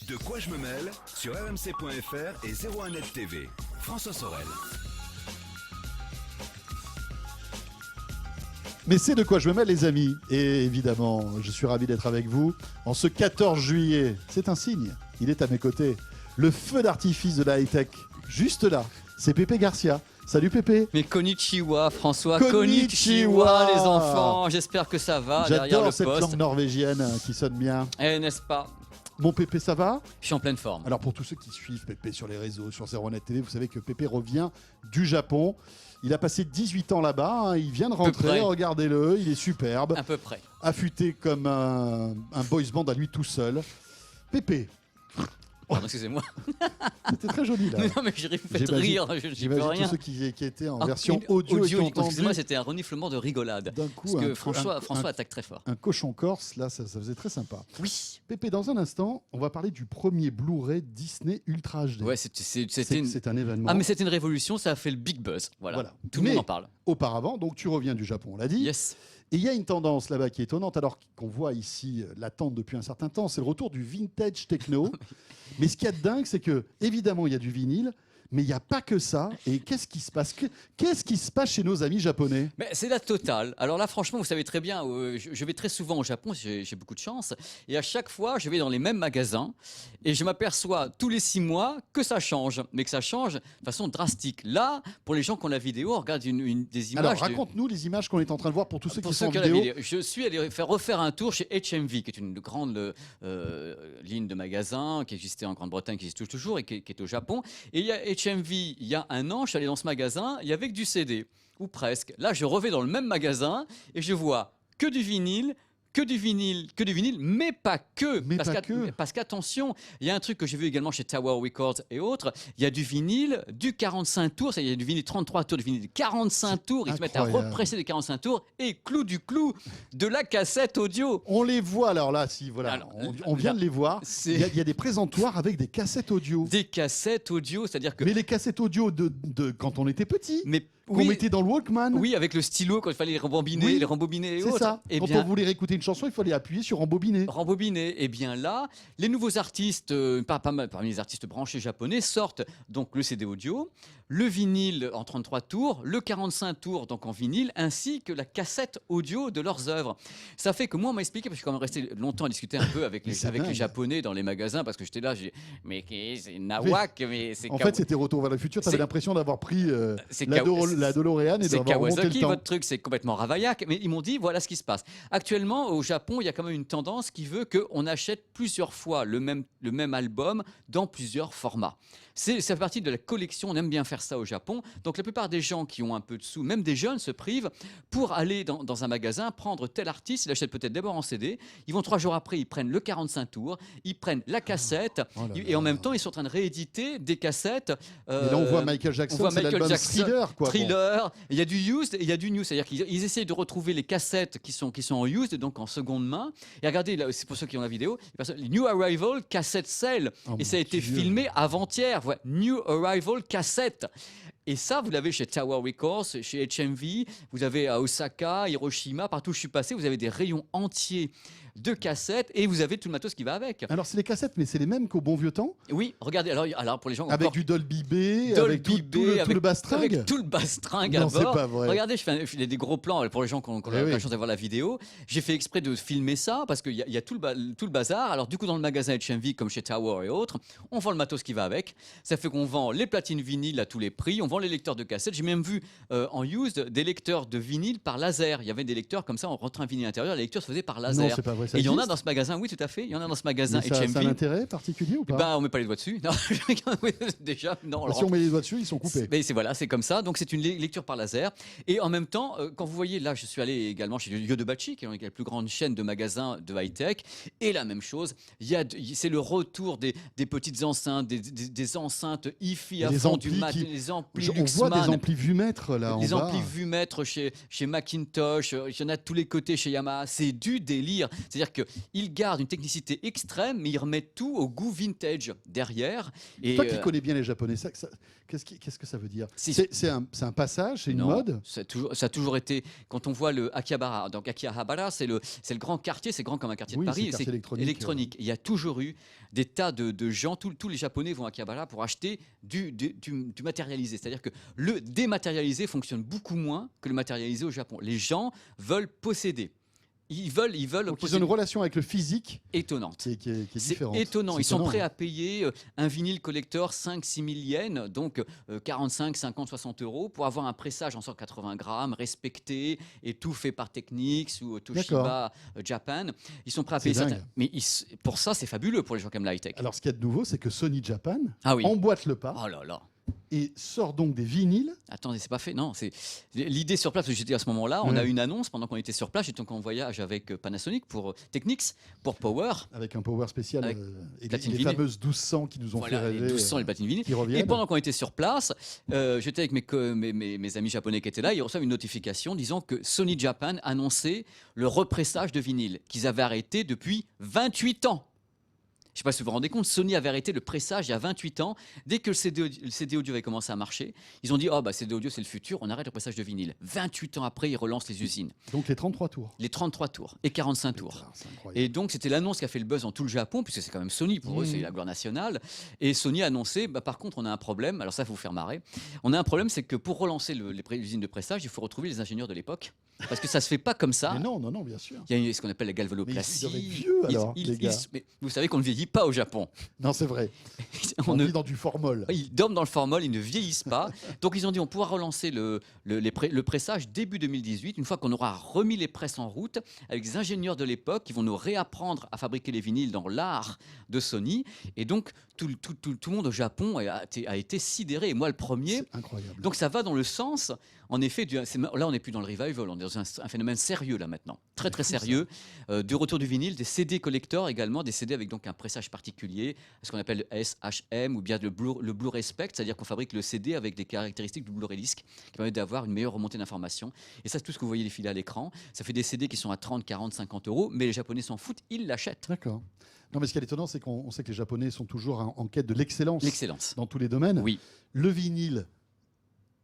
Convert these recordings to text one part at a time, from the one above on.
De quoi je me mêle sur rmc.fr et 01net TV. François Sorel. Mais c'est de quoi je me mêle, les amis. Et évidemment, je suis ravi d'être avec vous en ce 14 juillet. C'est un signe, il est à mes côtés. Le feu d'artifice de la high-tech, juste là, c'est Pépé Garcia. Salut Pépé. Mais konnichiwa François, Konnichiwa les enfants, j'espère que ça va derrière le J'adore cette poste. langue norvégienne qui sonne bien. N'est-ce pas? Mon Pépé, ça va? Je suis en pleine forme. Alors pour tous ceux qui suivent Pépé sur les réseaux, sur 01net TV, vous savez que Pépé revient du Japon. Il a passé 18 ans là-bas, hein. Il vient de rentrer, regardez-le, il est superbe. À peu près. Affûté comme un boys band à lui tout seul. Pépé, Pardon, excusez-moi. c'était très joli là. Non mais j'ai vous faites J'imagine- rire, je n'y peux J'imagine rien. tous ceux qui étaient en Ah, version une- audio et qui ont entendu excusez-moi, c'était un reniflement de rigolade. d'un coup Parce que un- François attaque très fort. un cochon corse, là ça faisait très sympa. Oui. Pépé, dans un instant, on va parler du premier Blu-ray Disney Ultra HD. Ouais, c'était une... C'est un événement. Ah mais c'était une révolution, ça a fait le big buzz. Voilà. Tout le Mais monde en parle. auparavant, donc tu reviens du Japon, on l'a dit. Yes. Et il y a une tendance là-bas qui est étonnante, alors qu'on voit ici l'attente depuis un certain temps, c'est le retour du vintage techno. Mais ce qu'il y a de dingue, c'est que évidemment il y a du vinyle, mais il n'y a pas que ça. Et qu'est-ce qui se passe? Qu'est-ce qui se passe chez nos amis japonais? Mais c'est la totale. Alors là, franchement, vous savez très bien, je vais très souvent au Japon, j'ai beaucoup de chance. Et à chaque fois, je vais dans les mêmes magasins et je m'aperçois tous les 6 mois que ça change, mais que ça change de façon drastique. Là, pour les gens qui ont la vidéo, on regarde des images. Alors raconte-nous les images qu'on est en train de voir pour tous ceux Pour qui ceux sont en qui ont la vidéo. vidéo, je suis allé refaire un tour chez HMV, qui est une grande ligne de magasins qui existait en Grande-Bretagne, qui existe toujours et qui est au Japon. Et il y a HMV, il y a un an, je suis allé dans ce magasin, il y avait que du CD, ou presque. Là, je revais dans le même magasin et je vois que du vinyle, mais pas que. Mais pas que. Parce qu'attention, il y a un truc que j'ai vu également chez Tower Records et autres, il y a du vinyle, du 45 tours, il y a du vinyle 33 tours, du vinyle 45 tours, ils se mettent à incroyable. represser des 45 tours, et clou du clou de la cassette audio. On les voit alors là, si voilà, Alors, on vient là, de les voir. c'est- Il y a des présentoirs avec des cassettes audio. Des cassettes audio, c'est-à-dire que... Mais les cassettes audio de quand on était petit, Mais qu'on oui, mettait dans le Walkman. oui, avec le stylo, quand il fallait Oui, les rembobiner et c'est autres. ça. Eh Quand bien, on voulait réécouter une chanson, il fallait appuyer sur rembobiner. rembobiner. Et bien là, les nouveaux artistes, parmi les artistes branchés japonais, sortent donc le CD audio, le vinyle en 33 tours, le 45 tours donc en vinyle, ainsi que la cassette audio de leurs œuvres. Ça fait que moi, on m'a expliqué, parce que je suis quand même resté longtemps à discuter un peu avec Mais c'est les dingue. Japonais dans les magasins, parce que j'étais là, mais c'est nawak, mais c'est En fait, c'était Retour vers le futur. Tu avais c'est- l'impression d'avoir pris c'est la Kawa- DeLorean et c'est d'avoir remonté le Kawasaki, temps. votre truc, c'est complètement ravaillac. Mais ils m'ont dit, voilà ce qui se passe. Actuellement, au Japon, il y a quand même une tendance qui veut qu'on achète plusieurs fois le même album dans plusieurs formats. Ça fait partie de la collection, on aime bien faire ça au Japon. Donc la plupart des gens qui ont un peu de sous, même des jeunes, se privent pour aller dans un magasin, prendre tel artiste, ils l'achètent peut-être d'abord en CD, ils vont 3 jours après, ils prennent le 45 tours, ils prennent la cassette, Oh là et en là. même temps, ils sont en train de rééditer des cassettes. Et là, on voit Michael Jackson, on voit c'est Michael l'album Jackson, Thriller, quoi. Thriller, il y a du used et il y a du new, c'est-à-dire qu'ils essayent de retrouver les cassettes qui sont en used, donc en seconde main. Et regardez, là, c'est pour ceux qui ont la vidéo, New Arrival Cassette Sale, Oh et ça a mon été Dieu. filmé avant-hier. Voilà, New Arrival Cassette. Et ça, vous l'avez chez Tower Records, chez HMV, vous avez à Osaka, Hiroshima, partout où je suis passé, vous avez des rayons entiers de cassettes et vous avez tout le matos qui va avec. Alors, c'est les cassettes, mais c'est les mêmes qu'au bon vieux temps, Oui, regardez, alors pour les gens avec encore du Dolby B, Dolby avec tout B, le avec bastringue. tout le bastringue Non, à c'est bord. pas vrai. Regardez, je fais des gros plans pour les gens qui ont Eh la oui. chance d'avoir la vidéo. J'ai fait exprès de filmer ça parce qu'il y a tout le bazar. Alors du coup, dans le magasin HMV, comme chez Tower et autres, on vend le matos qui va avec. Ça fait qu'on vend les platines vinyles à tous les prix. On vend les lecteurs de cassettes. J'ai même vu en used des lecteurs de vinyle par laser. Il y avait des lecteurs comme ça, on rentrait un vinyle à l'intérieur, la lecture se faisait par Non, laser. c'est pas vrai. Ça Et il y en a existe dans ce magasin, oui, tout à fait. Il y en a dans ce magasin Mais ça a un HMV. intérêt particulier ou pas? Ben, on met pas les doigts dessus. Non, déjà, non. Bah, si on met les doigts dessus, ils sont coupés. Mais voilà, c'est comme ça. Donc c'est une lecture par laser. Et en même temps, quand vous voyez, là, je suis allé également chez Yodobashi, qui est la plus grande chaîne de magasins de high-tech. Et la même chose, c'est le retour des petites enceintes, des enceintes hi-fi à Les fond, amplis les amplis On voit des Luxman. amplis vumètres là en Les bas. amplis vumètres chez Macintosh, il y en a de tous les côtés chez Yamaha, c'est du délire. C'est-à-dire qu'il garde une technicité extrême, mais il remet tout au goût vintage derrière. Et Toi qui connais bien les Japonais, qu'est-ce que ça veut dire? Si- C'est un passage, c'est une non, mode? ça a toujours été. Quand on voit le Akihabara, donc Akihabara, c'est le grand quartier, c'est grand comme un quartier Oui, de c'est Paris, le quartier électronique, électronique. Il y a toujours eu des tas de gens, tous les Japonais vont à Akihabara pour acheter du matérialisé. C'est-à-dire que le dématérialisé fonctionne beaucoup moins que le matérialisé au Japon. Les gens veulent posséder. Ils veulent Donc, ils ont posséder. une relation avec le physique Étonnante. qui est C'est différente. étonnant. C'est Ils sont étonnant, prêts hein. à payer un vinyle collector 5-6 000 yens, donc 45, 50, 60 euros, pour avoir un pressage en 180 grammes, respecté, et tout fait par Technics ou Toshiba Japan. Ils sont prêts à C'est payer dingue. Mais pour ça, c'est fabuleux pour les gens qui aiment la high-tech. Alors, ce qu'il y a de nouveau, c'est que Sony Japan Ah oui. emboîte le pas Oh là là. et sort donc des vinyles. Attendez, c'est pas fait. Non, c'est l'idée sur place. Parce que j'étais à ce moment-là. On Ouais. a eu une annonce pendant qu'on était sur place. J'étais donc en voyage avec Panasonic pour Technics, pour Power. Avec un power spécial Avec et platine les vinyle. fameuses 1200 qui nous ont Voilà, fait les rêver, 1200 les platines vinyles. qui Et reviennent. pendant qu'on était sur place, j'étais avec mes amis japonais qui étaient là. Ils reçoivent une notification disant que Sony Japan annonçait le repressage de vinyle qu'ils avaient arrêté depuis 28 ans. Je ne sais pas si vous vous rendez compte, Sony avait arrêté le pressage il y a 28 ans. Dès que le CD audio avait commencé à marcher, ils ont dit oh, bah, CD audio, c'est le futur, on arrête le pressage de vinyle. 28 ans après, ils relancent les usines. Donc les 33 tours. Les 33 tours et 45 tours. Putain, c'est incroyable. Et donc, c'était l'annonce qui a fait le buzz dans tout le Japon, puisque c'est quand même Sony, pour eux, c'est la gloire nationale. Et Sony a annoncé, bah, par contre, on a un problème, alors ça, il faut vous faire marrer. On a un problème, c'est que pour relancer l'usine de pressage, il faut retrouver les ingénieurs de l'époque, parce que ça ne se fait pas comme ça. Mais non, bien sûr. Il y a ce qu'on appelle la galvanoplastie. Mais ils doivent être vieux, alors, les gars. Mais vous savez qu'on ne vieillit pas au Japon. Non, c'est vrai. On On ne- vit dans du formol. Ils dorment dans le formol, ils ne vieillissent pas. Donc ils ont dit on pourra relancer le pressage début 2018, une fois qu'on aura remis les presses en route, avec des ingénieurs de l'époque qui vont nous réapprendre à fabriquer les vinyles dans l'art de Sony. Et donc tout le monde au Japon a été sidéré, et moi le premier. C'est incroyable. Donc ça va dans le sens, en effet, là on n'est plus dans le revival, on est dans un phénomène sérieux là maintenant, très très fou, ça. sérieux, du retour du vinyle, des CD collector également, des CD avec donc un pressage particulier, ce qu'on appelle le SHM ou bien le Blu-ray Spec, c'est-à-dire qu'on fabrique le CD avec des caractéristiques du Blu-ray disc qui permettent d'avoir une meilleure remontée d'informations. Et ça, c'est tout ce que vous voyez défiler à l'écran. Ça fait des CD qui sont à 30, 40, 50 euros, mais les Japonais s'en foutent, ils l'achètent. D'accord. Non, mais ce qui est étonnant, c'est qu'on sait que les Japonais sont toujours en quête de l'excellence L'excellence. dans tous les domaines. Oui. Le vinyle,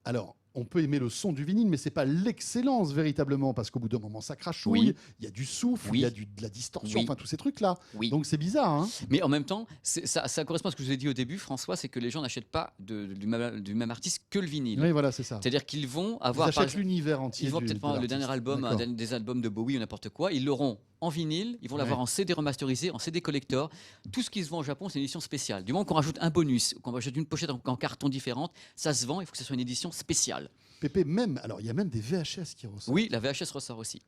alors, on peut aimer le son du vinyle, mais c'est pas l'excellence véritablement, parce qu'au bout d'un moment, ça crachouille, Oui. il y a du souffle, Oui. il y a de la distorsion, Oui. enfin tous ces trucs-là. Oui. Donc c'est bizarre, hein. Mais en même temps, ça correspond à ce que je vous ai dit au début, François, c'est que les gens n'achètent pas du même artiste que le vinyle. Oui, voilà, c'est ça. C'est-à-dire qu'ils vont Ils avoir... par achètent exemple, l'univers entier. ils vont du- peut-être de prendre le l'artiste. dernier album, D'accord. des albums de Bowie ou n'importe quoi, ils l'auront en vinyle, ils vont l'avoir Ouais. en CD remasterisé, en CD collector. Tout ce qui se vend au Japon, c'est une édition spéciale. Du moment qu'on rajoute un bonus, qu'on rajoute une pochette en carton différente, ça se vend, il faut que ce soit une édition spéciale. Pépé, même, alors il y a même des VHS qui ressortent. Oui, la VHS ressort aussi.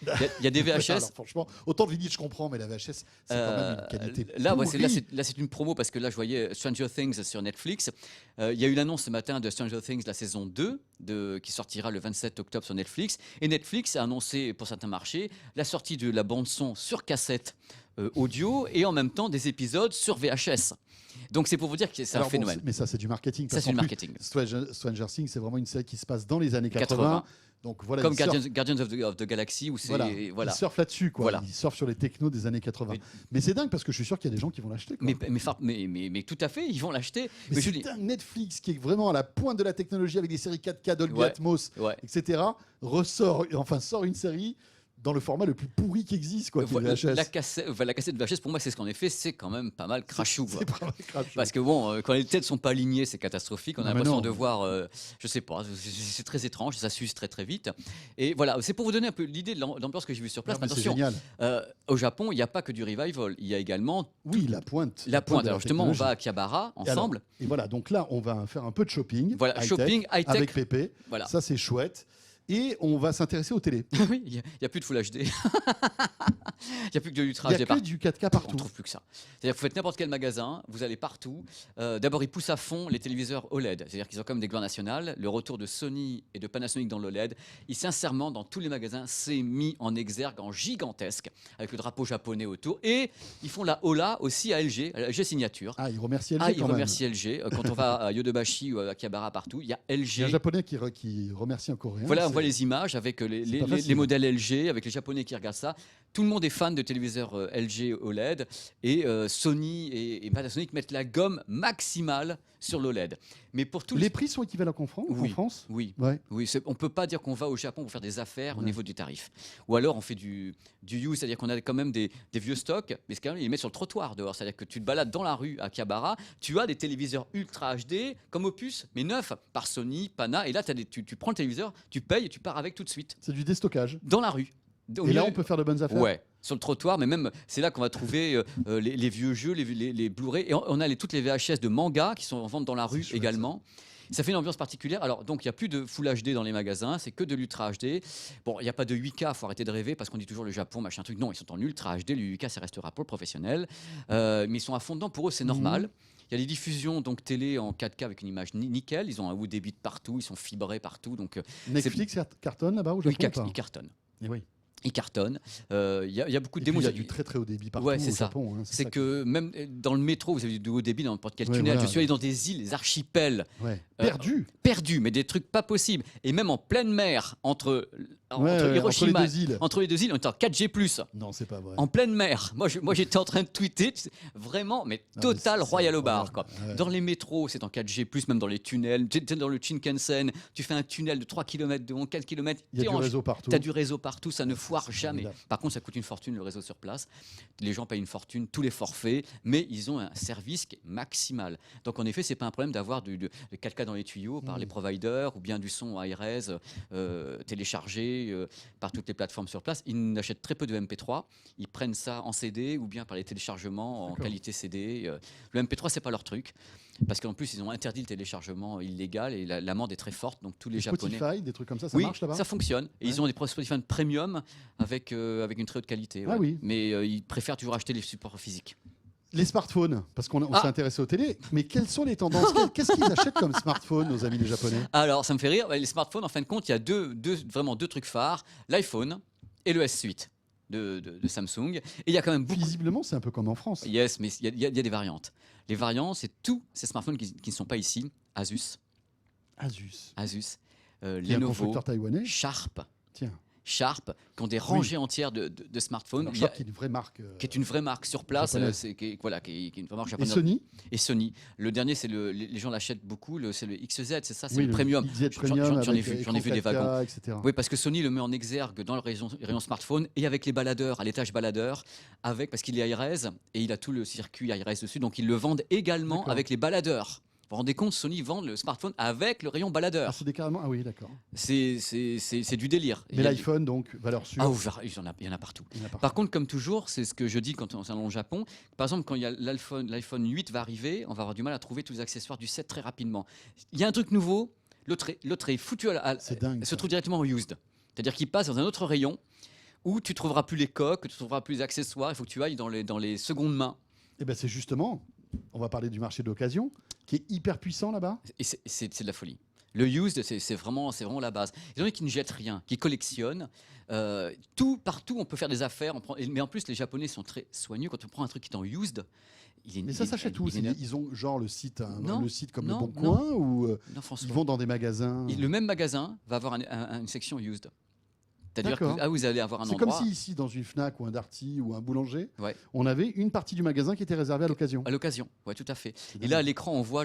Il y a des VHS. Alors, franchement, autant de vinyle je comprends, mais la VHS, c'est quand même une qualité Là, ouais, pourrie. là, c'est une promo parce que là, je voyais Stranger Things sur Netflix. Il y a eu l'annonce ce matin de Stranger Things, la saison 2, qui sortira le 27 octobre sur Netflix. Et Netflix a annoncé pour certains marchés la sortie de la bande-son sur cassette audio et en même temps des épisodes sur VHS. Donc, c'est pour vous dire que c'est un Alors bon, phénomène. mais ça, c'est du marketing. Ça, parce c'est du qu'en plus, marketing. Stranger Things, c'est vraiment une série qui se passe dans les années 80. 80. Donc voilà, Comme ils surfent- Guardians of the Galaxy, où c'est. Voilà. Ils surfent là-dessus, quoi. Voilà. Ils surfent sur les technos des années 80. Mais c'est dingue parce que je suis sûr qu'il y a des gens qui vont l'acheter. quoi. Mais tout à fait, ils vont l'acheter. Mais Mais je c'est dis. dingue, Netflix, qui est vraiment à la pointe de la technologie avec des séries 4K, Dolby Ouais. Atmos, Ouais. etc., sort une série dans le format le plus pourri qui existe, quoi, qui est Voilà, VHS. la cassette de VHS, pour moi, c'est ce qu'en effet, c'est quand même pas mal crachou. quoi. C'est vraiment crachou. Parce que bon, quand les têtes sont pas alignées, c'est catastrophique. On a Non, mais l'impression non. de voir, je sais pas, c'est très étrange, ça s'use très très vite. Et voilà, c'est pour vous donner un peu l'idée de l'ambiance que j'ai vue sur place. Non, mais Mais c'est attention, génial. au Japon, il n'y a pas que du revival, il y a également Oui, la pointe. la pointe. de la Alors justement, on technologie. va à Akihabara Et alors, ensemble. Et voilà, donc là, on va faire un peu de shopping. Voilà, high-tech, shopping, high-tech. avec Pépé. Voilà. Ça, c'est chouette. Et on va s'intéresser aux télés. Oui, il n'y a plus de Full HD. Il n'y a plus que de l'Ultra Il HD n'y a que partout. du 4K On partout. trouve plus que ça. C'est-à-dire que vous faites n'importe quel magasin, vous allez partout. D'abord, ils poussent à fond les téléviseurs OLED. C'est-à-dire qu'ils ont comme des gloires nationales. Le retour de Sony et de Panasonic dans l'OLED. Et sincèrement, dans tous les magasins, c'est mis en exergue en gigantesque, avec le drapeau japonais autour. Et ils font la hola aussi à LG, à LG Signature. Ah, il remercie LG Ah, ils quand même. remercient LG. Quand on va à Yodobashi ou à Akihabara partout, il y a Il y a un LG. japonais qui remercie un coréen. Voilà, c'est voit les images avec pas facile. les modèles LG, avec les Japonais qui regardent ça. Tout le monde est fan de téléviseurs LG OLED et Sony et Panasonic mettent la gomme maximale sur l'OLED. Mais pour tous Les prix sont équivalents qu'en France, Oui. en France Oui, Ouais. oui, on ne peut pas dire qu'on va au Japon pour faire des affaires au Ouais. niveau du tarif. Ou alors on fait du use, c'est-à-dire qu'on a quand même des vieux stocks, mais c'est quand même, ils les mettent sur le trottoir dehors. C'est-à-dire que tu te balades dans la rue à Akihabara, tu as des téléviseurs Ultra HD comme Opus, mais neufs, par Sony, Pana, et là tu prends le téléviseur, tu payes et tu pars avec tout de suite, C'est du déstockage. dans la rue. Et là, on peut faire de bonnes affaires. Ouais, sur le trottoir, mais même c'est là qu'on va trouver les vieux jeux, les Blu-ray. Et on a toutes les VHS de manga qui sont en vente dans la rue chouette, également. Ça fait une ambiance particulière. Alors, donc, il n'y a plus de Full HD dans les magasins, c'est que de l'Ultra HD. Bon, il n'y a pas de 8K, il faut arrêter de rêver parce qu'on dit toujours le Japon, machin truc. Non, ils sont en Ultra HD. Le 8K, ça restera pour le professionnel. Mais ils sont à fond dedans. Pour eux, c'est normal. Il y a les diffusions donc télé en 4K avec une image nickel. Ils ont un haut débit de partout, ils sont fibrés partout. Donc, Netflix cartonne là-bas au Japon ou pas ils cartonnent. Eh oui. Ils cartonnent. Il y a beaucoup de Et puis, démos. il y a du très très haut débit partout Ouais, c'est au ça. Japon. hein, C'est ça que même dans le métro, vous avez du haut débit dans n'importe quel Ouais, tunnel. voilà. Je suis allé dans des îles, des archipels Ouais. Euh, Perdu. perdus, mais des trucs pas possibles. Et même en pleine mer, entre Ouais, Hiroshima, entre les deux îles. entre les deux îles, on est en 4G+. Non, c'est pas vrai. En pleine mer. Moi, j'étais en train de tweeter, vraiment, mais Non, total mais c'est royal au bar. incroyable. Quoi. Ouais. Dans les métros, c'est en 4G+, même dans les tunnels. Tu es dans le Shinkansen, tu fais un tunnel de 3 km de long, 4 km. Il y a du réseau partout. Tu as du réseau partout, ça ne foire c'est jamais. formidable. Par contre, ça coûte une fortune le réseau sur place. Les gens payent une fortune, tous les forfaits, mais ils ont un service qui est maximal. Donc en effet, c'est pas un problème d'avoir du 4K dans les tuyaux par les providers ou bien du son high-res téléchargé par toutes les plateformes sur place. Ils n'achètent très peu de MP3. Ils prennent ça en CD ou bien par les téléchargements en D'accord. qualité CD. Le MP3, c'est pas leur truc. Parce qu'en plus, ils ont interdit le téléchargement illégal et l'amende est très forte. Donc tous les Japonais. Spotify, des trucs comme ça Oui, marche là-bas ça fonctionne. Et Ouais. ils ont des Spotify premium avec une très haute qualité. Ah oui. Mais ils préfèrent toujours acheter les supports physiques. Les smartphones, parce qu'on Ah. s'est intéressé aux télé, mais quelles sont les tendances Qu'est-ce qu'ils achètent comme smartphone, nos amis les Japonais Alors, ça me fait rire. Les smartphones, en fin de compte, il y a vraiment deux trucs phares l'iPhone et le S8 de Samsung. Et il y a quand même beaucoup. Visiblement, c'est un peu comme en France. Yes, mais il y a des variantes. Les variantes, c'est tous ces smartphones qui ne sont pas ici Asus, Asus, Asus qui est un Lenovo, constructeur taïwanais. Sharp, Tiens, qui ont des rangées entières de smartphones. alors, Il y a- Sharp, qui est une vraie marque. qui est une vraie marque sur place, Japonaise. qui est une vraie marque Et japonaise. Sony Et Sony. Le dernier, c'est les gens l'achètent beaucoup, c'est le XZ, c'est ça, c'est Oui, le premium. XZ J'en- Premium, J'en ai avec vu, écran des 4K, wagons. etc. Oui, parce que Sony le met en exergue dans le rayon smartphone et avec les baladeurs, à l'étage baladeur, parce qu'il est high-res et il a tout le circuit high-res dessus, donc ils le vendent également D'accord. avec les baladeurs. Vous vous rendez compte, Sony vend le smartphone avec le rayon Ah, baladeur. c'est des carrément. Ah oui, d'accord. C'est du délire. Mais Il y a- l'iPhone, donc, valeur sûre. Ah, il y en a partout. il y en a partout. Par contre, comme toujours, c'est ce que je dis quand on est au Japon. Par exemple, quand il y a l'iPhone 8 va arriver, on va avoir du mal à trouver tous les accessoires du 7 très rapidement. Il y a un truc nouveau, l'autre est foutu C'est dingue, se ça. trouve directement au used. C'est-à-dire qu'il passe dans un autre rayon où tu trouveras plus les coques, tu trouveras plus les accessoires, il faut que tu ailles dans les secondes mains. Eh ben, c'est justement, on va parler du marché d'occasion, qui est hyper puissant là-bas. Et c'est de la folie. Le used, c'est vraiment la base. Ils ont qui ne jettent rien, qui collectionnent. Partout, on peut faire des affaires. Mais en plus, les Japonais sont très soigneux. Quand on prend un truc qui est en used, Mais ça s'achète où Ils ont genre le site, Non, le site comme non, Le Bon Coin ou Non, François. ils vont dans des magasins Le même magasin va avoir une section used. C'est-à-dire que D'accord. vous allez avoir un C'est comme endroit si ici, dans une Fnac ou un Darty ou un boulanger, Ouais. on avait une partie du magasin qui était réservée à l'occasion. à l'occasion. Ouais, tout à fait. C'est Et dingue. là, à l'écran, on voit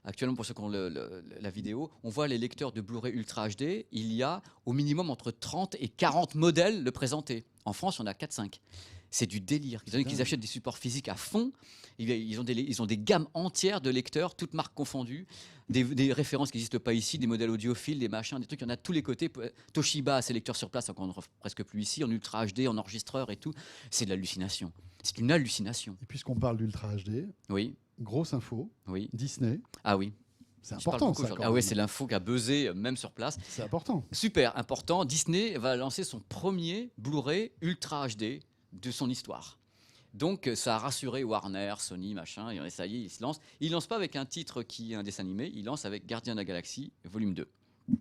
actuellement pour ceux qui ont la vidéo, on voit les lecteurs de Blu-ray Ultra HD. Il y a au minimum entre 30 et 40 modèles le présentés. En France, on a 4-5. C'est du délire. Ils dingue. achètent des supports physiques à fond. Ils ont des gammes entières de lecteurs, toutes marques confondues, des références qui n'existent pas ici, des modèles audiophiles, des machins, des trucs. Il y en a de tous les côtés. Toshiba a ses lecteurs sur place, encore presque plus ici, en Ultra HD, en enregistreur et tout. C'est de l'hallucination. C'est une hallucination. Et puisqu'on parle d'Ultra HD, Oui, grosse info, oui. Disney, Ah oui. c'est Je parle important beaucoup ça. aujourd'hui. quand Ah ouais, même. c'est l'info qui a buzzé même sur place. C'est important. Super important. Disney va lancer son premier Blu-ray Ultra HD de son histoire. Donc ça a rassuré Warner, Sony, machin, et ça y est, il se lance. Il lance pas avec un titre qui est un dessin animé, il lance avec Gardien de la Galaxie, volume 2,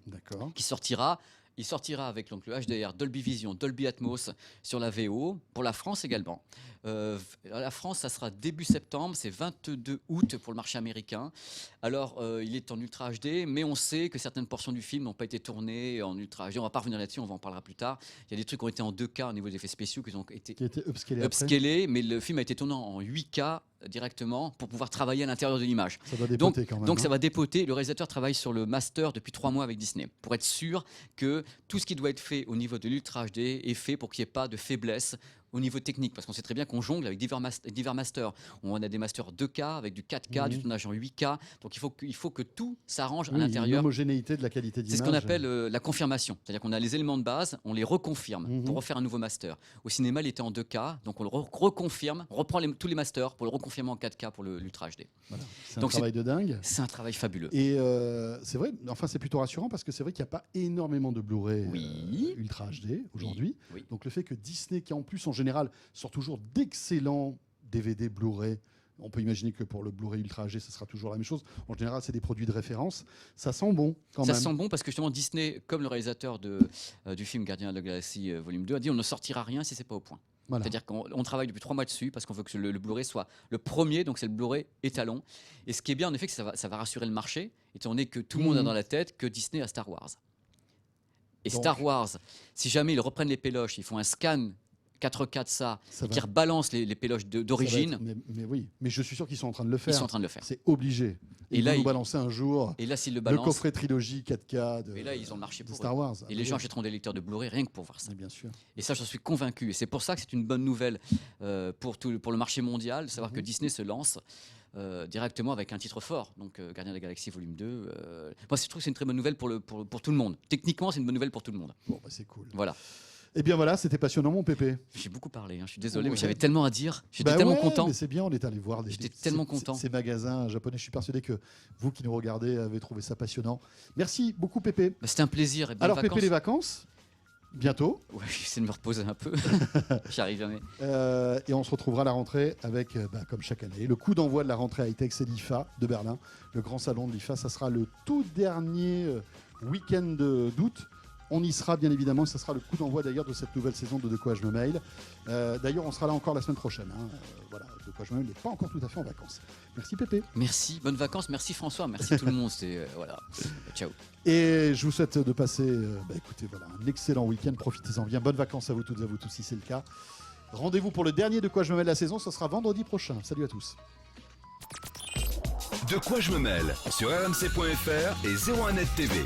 D'accord. qui sortira Il sortira avec donc, le HDR, Dolby Vision, Dolby Atmos sur la VO, pour la France également. La France, ça sera début septembre, c'est 22 août pour le marché américain. Alors, il est en Ultra HD, mais on sait que certaines portions du film n'ont pas été tournées en Ultra HD. On ne va pas revenir là-dessus, on en parlera plus tard. Il y a des trucs qui ont été en 2K au niveau des effets spéciaux, qui ont été Qui a été upscalé après. upscalés, mais le film a été tourné en 8K directement pour pouvoir travailler à l'intérieur de l'image. Ça doit dépoter quand même. Donc ça va dépoter. Le réalisateur travaille sur le master depuis 3 mois avec Disney pour être sûr que tout ce qui doit être fait au niveau de l'Ultra HD est fait pour qu'il n'y ait pas de faiblesse au niveau technique, parce qu'on sait très bien qu'on jongle avec divers masters. On a des masters 2K avec du 4K, du tournage en 8K. Donc il faut que tout s'arrange à l'intérieur. L'homogénéité de la qualité d'image. C'est ce qu'on appelle la confirmation. C'est-à-dire qu'on a les éléments de base, on les reconfirme pour refaire un nouveau master. Au cinéma, il était en 2K, donc on le reconfirme, on reprend tous les masters pour le reconfirmer en 4K pour l'Ultra HD. Voilà. C'est un travail de dingue. C'est un travail fabuleux. Et c'est vrai, enfin c'est plutôt rassurant parce que c'est vrai qu'il n'y a pas énormément de Blu-ray Ultra HD aujourd'hui. Oui. Donc le fait que Disney, qui en plus en général sort toujours d'excellents DVD Blu-ray, on peut imaginer que pour le Blu-ray Ultra HD, ça sera toujours la même chose. En général, c'est des produits de référence. Ça sent bon quand même. Ça sent bon parce que justement Disney, comme le réalisateur du film Gardien de la Galaxie Volume 2, a dit on ne sortira rien si c'est pas au point. Voilà. C'est-à-dire qu'on travaille depuis 3 mois dessus parce qu'on veut que le Blu-ray soit le premier, donc c'est le Blu-ray étalon. Et ce qui est bien en effet, c'est que ça va rassurer le marché, étant donné que tout le monde a dans la tête que Disney a Star Wars. Et donc, Star Wars, si jamais ils reprennent les péloches, ils font un scan 4K de ça et qui rebalancent les péloches d'origine. Mais oui, mais je suis sûr qu'ils sont en train de le faire. Ils sont en train de le faire. C'est obligé. Ils vont nous balancer un jour le coffret trilogie 4K et là, ils ont le marché pour Star Wars. Et les gens achèteront des lecteurs de Blu-ray rien que pour voir ça. Mais bien sûr. Et ça, j'en suis convaincu. Et c'est pour ça que c'est une bonne nouvelle pour le marché mondial, de savoir que Disney se lance directement avec un titre fort. Donc, Gardien de la Galaxie Volume 2. Moi, je trouve que c'est une très bonne nouvelle pour tout le monde. Techniquement, c'est une bonne nouvelle pour tout le monde. Bon, bah, c'est cool. Voilà. Eh bien voilà, c'était passionnant mon Pépé. J'ai beaucoup parlé, je suis désolé, mais j'avais tellement à dire. J'étais tellement content. Mais c'est bien, on est allé voir ces magasins japonais. Je suis persuadé que vous qui nous regardez avez trouvé ça passionnant. Merci beaucoup Pépé. C'était un plaisir. Et alors Pépé, les vacances bientôt. Ouais, j'essaie de me reposer un peu. J'arrive jamais. Et on se retrouvera à la rentrée avec, comme chaque année, le coup d'envoi de la rentrée high-tech, c'est l'IFA de Berlin. Le grand salon de l'IFA, ça sera le tout dernier week-end d'août. On y sera bien évidemment, ça sera le coup d'envoi d'ailleurs de cette nouvelle saison de quoi je me mail. D'ailleurs, on sera là encore la semaine prochaine. Voilà, De quoi je me mail n'est pas encore tout à fait en vacances. Merci Pépé. Merci, bonnes vacances, merci François, merci tout le monde. Voilà. Ciao. Et je vous souhaite de passer écoutez, voilà, un excellent week-end, profitez-en bien. Bonnes vacances à vous toutes et à vous tous si c'est le cas. Rendez-vous pour le dernier De quoi je me mêle la saison, ce sera vendredi prochain. Salut à tous. De quoi je me mêle sur rmc.fr et 01net TV.